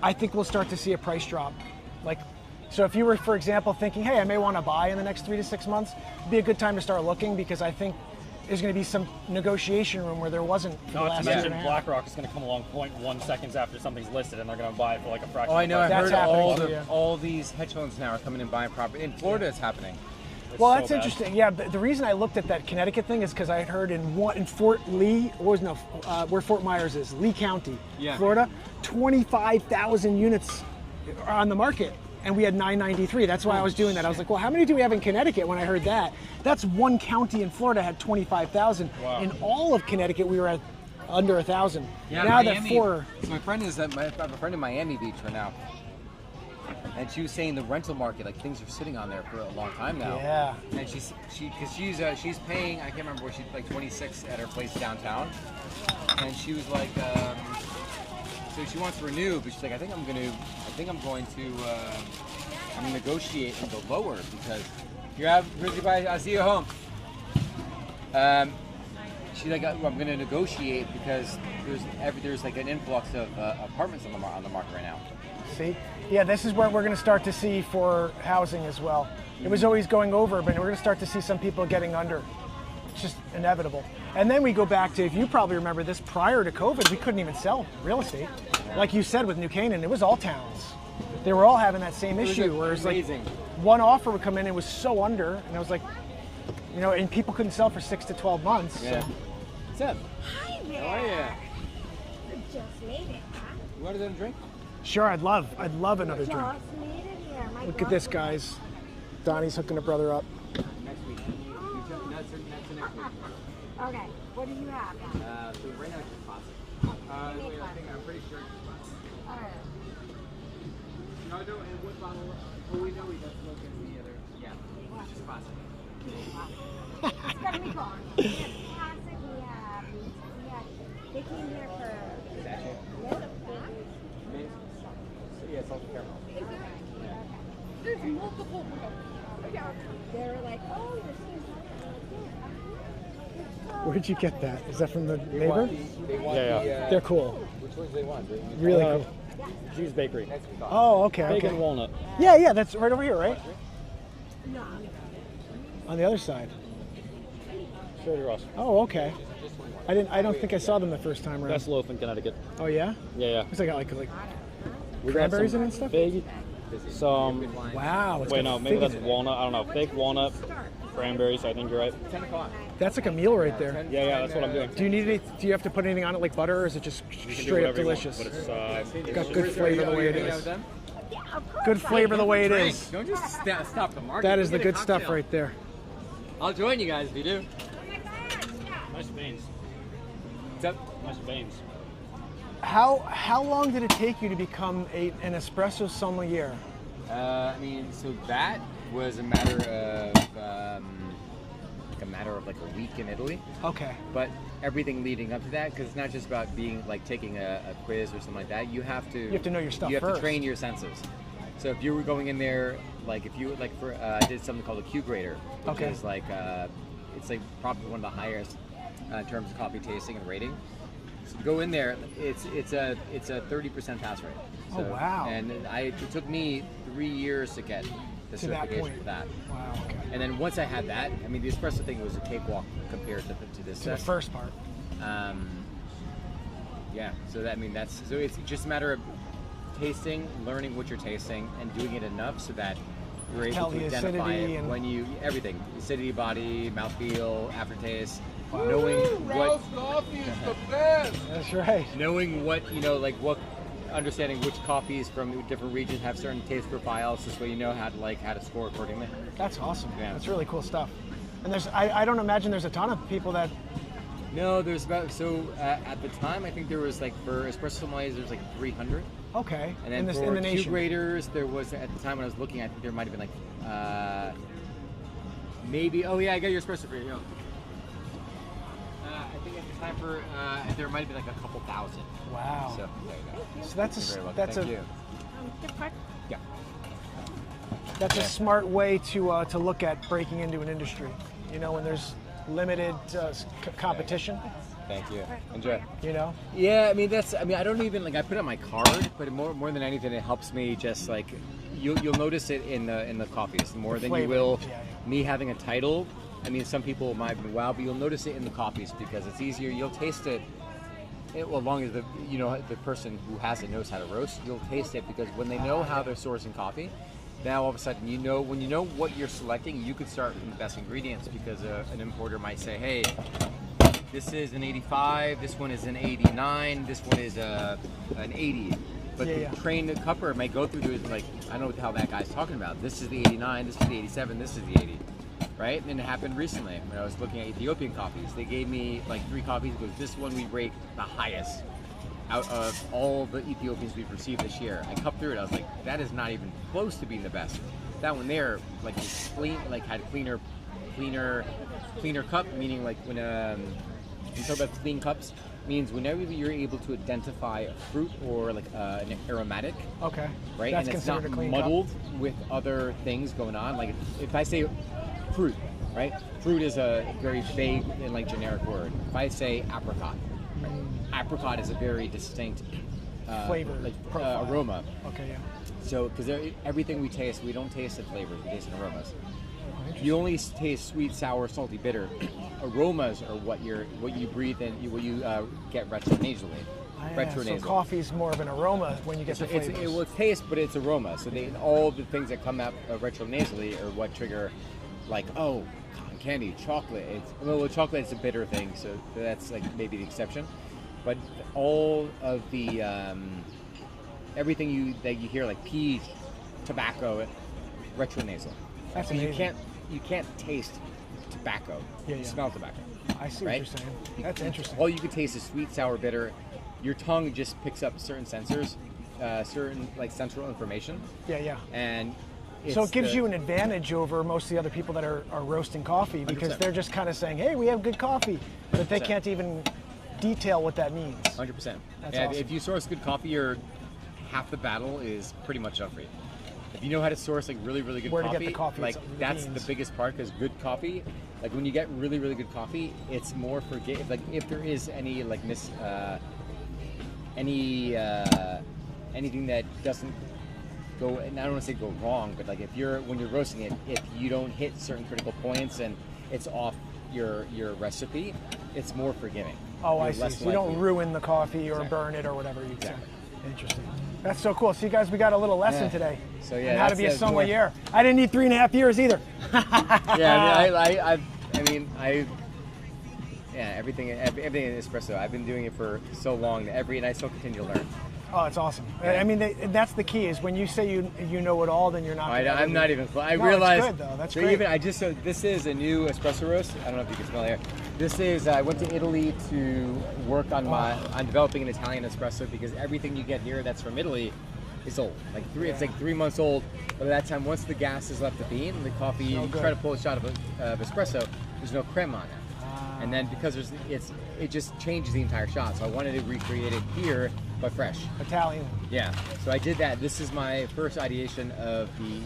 I think we'll start to see a price drop. Like, so if you were, for example, thinking, hey, I may want to buy in the next 3 to 6 months, it'd be a good time to start looking, because I think there's going to be some negotiation room where there wasn't for the Not last to year mention and a half. BlackRock is going to come along 0.1 seconds after something's listed, and they're going to buy it for like a fraction. Oh, I know. I That's heard happening, all these hedge funds now are coming and buying property. In Florida, it's happening. Well, so that's bad. interesting. Yeah, but the reason I looked at that Connecticut thing is because I had heard in Fort Lee, where Fort Myers is, Lee County, Florida, 25,000 units are on the market, and we had 993. That's why I was doing that. I was like, well, how many do we have in Connecticut? When I heard that, that's one county in Florida had 25,000. Wow. In all of Connecticut, we were at under 1,000. Yeah, now Miami, that four. So my friend is I have a friend in Miami Beach right now, and she was saying the rental market, like things are sitting on there for a long time now. Yeah. And she's paying, I can't remember where she's like 26 at her place downtown, and she was like, so she wants to renew, but she's like, I think I'm going to negotiate and go lower, because I'll see you home. She's like, I'm going to negotiate because there's like an influx of apartments on the market right now. See? Yeah, this is what we're going to start to see for housing as well. It was always going over, but we're going to start to see some people getting under. It's just inevitable. And then we go back to, if you probably remember this, prior to COVID, we couldn't even sell real estate. Like you said with New Canaan, it was all towns. They were all having that same issue, where it's like one offer would come in, it was so under, and I was like, and people couldn't sell for 6 to 12 months. Yeah. So. What's up? Hi there. How are you? I just made it, huh? You want another drink? Sure, I'd love another drink. Just made it here. My Look at this, guys. Donnie's hooking a brother up. Next week. That's next week. Okay, what do you have? So right now it's just pasta. Wait, I'm pretty sure it's just pasta. All right. No, and what bottle? Oh, we know we got to look at the other. Yeah, it's just pasta. It's gonna be gone. We have classic, we have, they came here for. Is that it? Yeah, it's also caramel. There's multiple. They were like, oh, you're so Where'd you get that? Is that from the neighbor? They want They're cool. Which ones do they want? Really cool. G's Bakery. Oh, okay. Bacon walnut. Yeah, that's right over here, right? On the other side. Shirley Ross. Oh, okay. I don't think I saw them the first time around. Best loaf in Connecticut. Oh yeah? Yeah. Because I got like We got cranberries some in it and stuff? Fig, some. Wow. it's Wait, got no, maybe fig that's in it. walnut. I don't know. Fake walnut, cranberries. I think you're right. 10 o'clock. That's like a meal right there. Yeah, that's what I'm doing. Do you need do you have to put anything on it like butter, or is it just You can do straight up whatever you want, delicious? but it's got good flavor the way it is. Yeah, of course. Good flavor the way it Drink. is. Don't just stop the market. That is Go the get a good stuff cocktail. right there. I'll join you guys if you do. Nice beans. What's up? Nice beans. How long did it take you to become an espresso sommelier? So that was a matter of like a week in Italy. Okay. But everything leading up to that, because it's not just about being like taking a quiz or something like that. You have to know your stuff You have first. to train your senses. So if you were going in there, like if you I did something called a Q grader, which Okay. is like it's like probably one of the highest in terms of coffee tasting and rating. So to go in there, it's a 30% pass rate. So, Oh, wow. And it took me 3 years to get the To that certification point. for that. Wow. Okay. And then once I had that, I mean, the espresso thing was a cakewalk compared to this. To the first part. Yeah. So it's just a matter of tasting, learning what you're tasting, and doing it enough so that you're able Tell to the identify acidity it and- when you everything: acidity, body, mouthfeel, aftertaste, Wow. knowing Raus what, Coffee is the best. That's right. knowing what understanding which coffees from different regions have certain taste profiles. This way, you know how to score accordingly. That's awesome. Yeah. That's really cool stuff. And I don't imagine there's a ton of people that. No, there's at the time I think there was like for espresso sommeliers there's like 300. Okay. And then in for the Q nation. graders, there was at the time when I was looking, I think there might have been like maybe. Oh yeah, I got your espresso for you. Yo. I think at the time for there might have been like a couple thousand. Wow. So there you go. So that's You're very welcome. that's Thank a you. Yeah. That's a smart way to look at breaking into an industry. You know, when there's limited competition. Thank you. Enjoy. You know? Yeah, I mean I don't even like I put it on my card, but more than anything, it helps me just like you'll notice it in the coffees more than you will me having a title. I mean, some people might be wow, but you'll notice it in the coffees because it's easier. You'll taste it. As long as the person who has it knows how to roast, you'll taste it because when they know how they're sourcing coffee, now all of a sudden when you know what you're selecting, you could start with the best ingredients because an importer might say, hey, this is an 85, this one is an 89, this one is an 80. But the trained cupper might go through it like, I don't know how that guy's talking about. This is the 89, this is the 87, this is the 80. Right? And it happened recently when I was looking at Ethiopian coffees. They gave me like 3 coffees because this one we rate the highest out of all the Ethiopians we've received this year. I cupped through it. I was like, that is not even close to being the best. That one there, like was clean, like had cleaner cup. Meaning like when you talk about clean cups, means whenever you're able to identify a fruit or like an aromatic. Okay. Right. That's and it's considered not a clean muddled cup? with other things going on. Like if I say fruit, right? Fruit is a very vague and like generic word. If I say apricot, right? Apricot is a very distinct flavor, like aroma. Okay, yeah. So, because everything we taste, we don't taste the flavors, we taste the aromas. You only taste sweet, sour, salty, bitter. Aromas are what you breathe in, what you get retronasally. So coffee's more of an aroma when you get the flavors. It will taste, but it's aroma. So all the things that come out retronasally are what trigger. Like, oh, cotton candy, chocolate. Chocolate is a bitter thing, so that's like maybe the exception. But all of the everything that you hear, like peach, tobacco, retronasal. That's so amazing. You can't taste tobacco. You smell tobacco. I see right? what you're saying. That's interesting. All you can taste is sweet, sour, bitter. Your tongue just picks up certain sensors, certain like central information. Yeah. And so it gives you an advantage over most of the other people that are roasting coffee because 100%. they're just kind of saying, hey, we have good coffee, but they 100%. can't even detail what that means. 100%. That's and awesome. if you source good coffee, half the battle is pretty much up for you. If you know how to source like really, really good Where to coffee, get the coffee, like the that's beans. the biggest part because good coffee, like when you get really, really good coffee, it's more like if there is any like anything that doesn't go, and I don't want to say go wrong, but like when you're roasting it, if you don't hit certain critical points and it's off your recipe, it's more forgiving. Oh, You're I see. less So you don't likely- ruin the coffee or burn it or whatever you say. Interesting. That's so cool. So you guys, we got a little lesson today. So yeah, on how to be a that's more- sommelier. I didn't need 3.5 years either. Everything in espresso. I've been doing it for so long, and I still continue to learn. Oh, it's awesome. I mean, that's the key is when you say you know it all, then you're not. I'm not even close. I no, realized. it's good though. That's so great. This is a new espresso roast. I don't know if you can smell it here. This is. I went to Italy to work on on developing an Italian espresso because everything you get here that's from Italy is old. It's like 3 months old. But at that time, once the gas has left the bean, the coffee, you try to pull a shot of espresso, there's no creme on it. And then because it just changes the entire shot. So I wanted to recreate it here, but fresh. Italian. Yeah. So I did that. This is my first ideation of the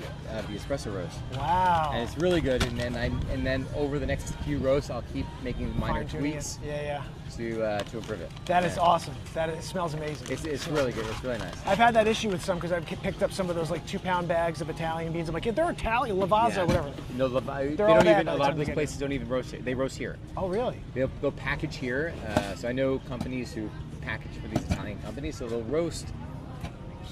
espresso roast. Wow. And it's really good. And then over the next few roasts, I'll keep making minor Fine-tuning tweaks. Yeah. To improve it. That is awesome. It smells amazing. It's really good. It's really nice. I've had that issue with some because I've picked up some of those like 2-pound bags of Italian beans. I'm like, if they're Italian, Lavazza, whatever. No, they They're all don't bad even. by A the lot time of they those get places don't even roast it. They roast here. Oh, really? They'll package here. So I know companies who package for these Italian companies. So they'll roast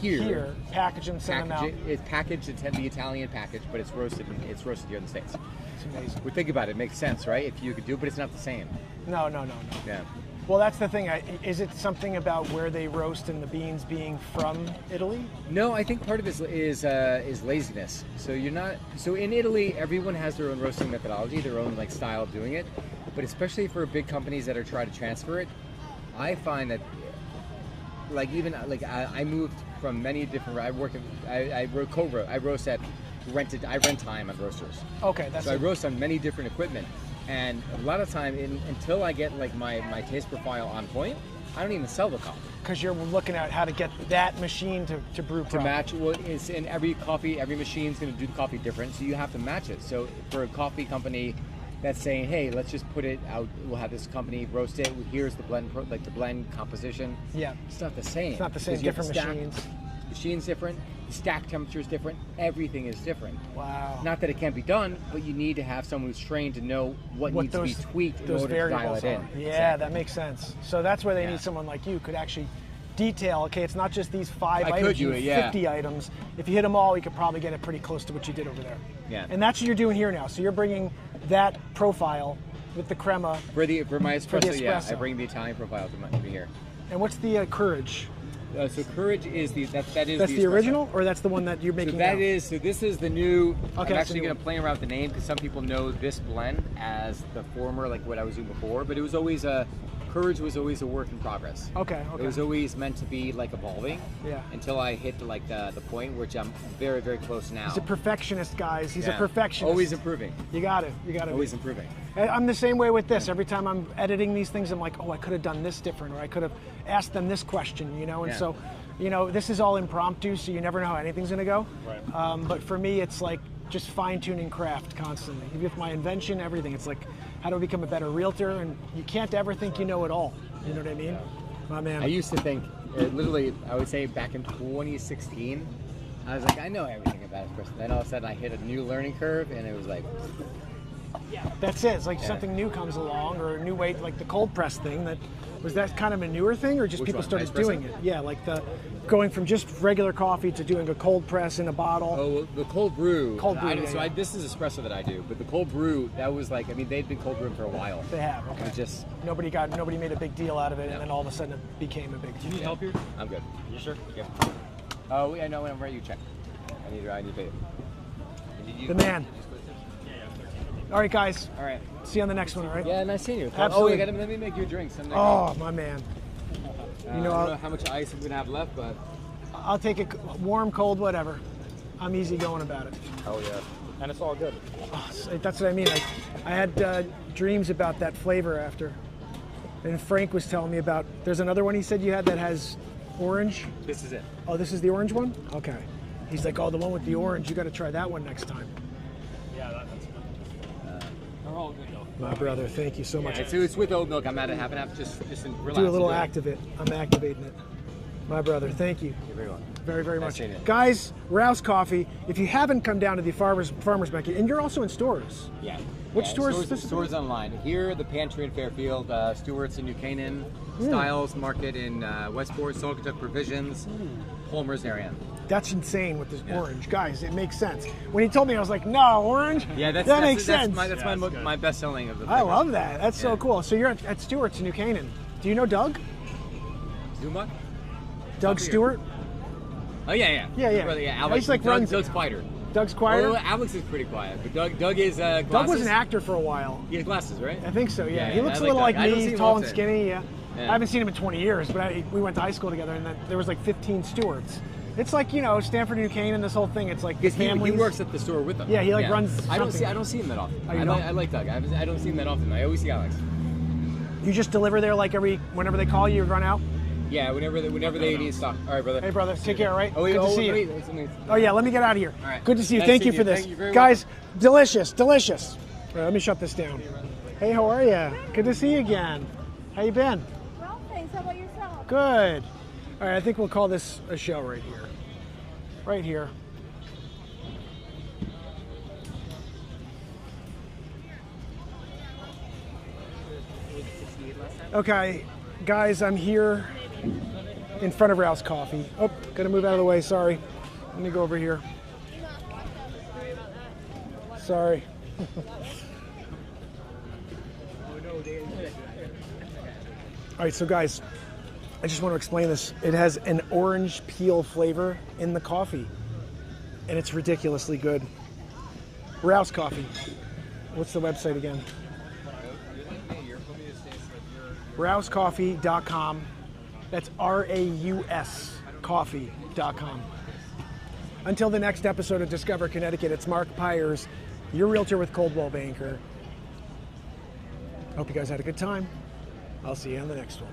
here. Package and send them out. It's packaged. It's the Italian package, but it's roasted. It's roasted here in the States. It's amazing. We think about it. It makes sense, right? If you could do it, but it's not the same. No. Yeah. Well, that's the thing. Is it something about where they roast and the beans being from Italy? No, I think part of it is laziness. So you're not. So in Italy, everyone has their own roasting methodology, their own like style of doing it. But especially for big companies that are trying to transfer it, I find that I moved from many different. I roast at rented. I rent time on roasters. Okay, so I roast on many different equipment. And a lot of time, until I get like my taste profile on point, I don't even sell the coffee. Because you're looking at how to get that machine to brew To properly. match what is in every coffee, every machine's going to do the coffee different, so you have to match it. So for a coffee company that's saying, hey, let's just put it out, we'll have this company roast it, here's the blend, like the blend composition. Yeah. It's not the same. It's not the same, 'Cause you have to different stack- machines. Machine's different, stack temperature is different, everything is different. Wow. Not that it can't be done, but you need to have someone who's trained to know what needs to be tweaked in those order to dial variables it in. are. Yeah, Exactly. that makes sense. So that's where they Yeah. need someone like you could actually detail, okay, it's not just these 5 I could items, do you it, need yeah. 50 items. If you hit them all, you could probably get it pretty close to what you did over there. Yeah. And that's what you're doing here now. So you're bringing that profile with the crema. For my For the espresso, yeah, I espresso. bring the Italian profile to here. And what's the courage? So Courage is that is That's the espresso. original, or that's the one that you're making now? So this is the new. Okay, I'm that's the actually new going to play around with the name because some people know this blend as the former, like what I was doing before. But it was always Courage was always a work in progress. Okay. It was always meant to be like evolving. Yeah. Until I hit the point which I'm very, very close now. He's a perfectionist, guys. He's a Yeah. perfectionist. Always improving. You got it. You got it. Always improving. I'm the same way with this. Every time I'm editing these things, I'm like, oh, I could have done this different, or I could have asked them this question, you know? And Yeah. so, you know, this is all impromptu, so you never know how anything's going to go. Right. But for me, it's like just fine-tuning craft constantly. With my invention, everything. It's like, how do I become a better realtor? And you can't ever think you know it all. You know what I mean? My man. I used to think, literally, I would say back in 2016, I was like, I know everything about espresso. Then all of a sudden I hit a new learning curve and it was like, That's it. It's like Yeah. something new comes along, or a new way, like the cold press thing. Was that kind of a newer thing, or just Which people one? started Espresso? doing it? Yeah, like the going from just regular coffee to doing a cold press in a bottle. oh, well, the cold brew. Cold brew, This is espresso that I do, but the cold brew, that was like, I mean, they'd been cold brewing for a while. They have. Okay. It just, Nobody made a big deal out of it, and then all of a sudden it became a big deal. Do you need help here? I'm good. You sure? Yep. Oh, I know when I'm ready, you check. I need to pay it. The man. All right, guys. All right. See you on the next one, all right? Yeah, nice seeing you. Absolutely. Oh, let me make you a drink. Someday. Oh, my man. I don't know how much ice I'm gonna have left, but I'll take it warm, cold, whatever. I'm easy going about it. Oh yeah. And it's all good. Oh, that's what I mean. I had dreams about that flavor after. And Frank was telling me about, there's another one he said you had that has orange. this is it. Oh, this is the orange one? Okay. He's like, oh, the one with the orange, you got to try that one next time. Yeah, that's good. They're all good though. My brother, thank you so much. So it's with oat milk. I'm at a half and half. Just relax. Do a little enjoy. activate. I'm activating it. My brother, thank you. You're very welcome. Very, very Nice much. seeing you. Guys, Raus Coffee, if you haven't come down to the farmers market, and you're also in stores. Yeah. Which stores Stores, specifically? stores online. Here, the Pantry in Fairfield, Stewart's in New Canaan, Mm. Styles Market in Westport, Saugatuck Provisions, Holmer's area. That's insane with this Yeah. orange. Guys, it makes sense. When he told me, I was like, no, orange? Yeah, that makes sense. That's my best selling of the I flavors. love that. That's so Yeah. cool. So you're at Stewart's in New Canaan. Do you know Doug? Zuma? Doug here. Stewart? Oh yeah. Yeah, yeah. Brother, yeah. He Alex, just, like, Doug, runs- Doug's quieter. Doug's quieter? Well, Alex is pretty quiet, but Doug is glasses. Doug was an actor for a while. He has glasses, right? I think so, yeah. Yeah, He looks I a little like like Doug. I don't me. see He's him tall and often. skinny, yeah. Yeah. I haven't seen him in 20 years, but we went to high school together, and there was like 15 Stewarts. It's like, you know, Stanford, New Canaan, this whole thing. It's like the Because he families. works at the store with them. Yeah, he runs I don't something. see him that often. Oh, you I don't? like Doug. I don't see him that often. I always see Alex. You just deliver there like whenever they call you, you run out? Yeah, whenever they need stock. All right, brother. Hey, brother, take care, all right? Oh, Good to see you. wait, Oh, yeah, let me get out of here. All right. Good to see you. Nice Thank you seeing for you. this. Thank you very Guys, delicious, delicious. All right, let me shut this down. Hey, how are you? Good to see you again. How you been? Well, thanks. How about yourself? Good. All right, I think we'll call this a show right here. Right here. Okay, guys, I'm here in front of Raus Coffee. Oh, gotta move out of the way, sorry. Let me go over here. Sorry. All right, so guys, I just want to explain this. It has an orange peel flavor in the coffee, and it's ridiculously good. Raus Coffee. What's the website again? RausCoffee.com. That's RAUS coffee.com. Until the next episode of Discover Connecticut, it's Mark Pyers, your realtor with Coldwell Banker. Hope you guys had a good time. I'll see you on the next one.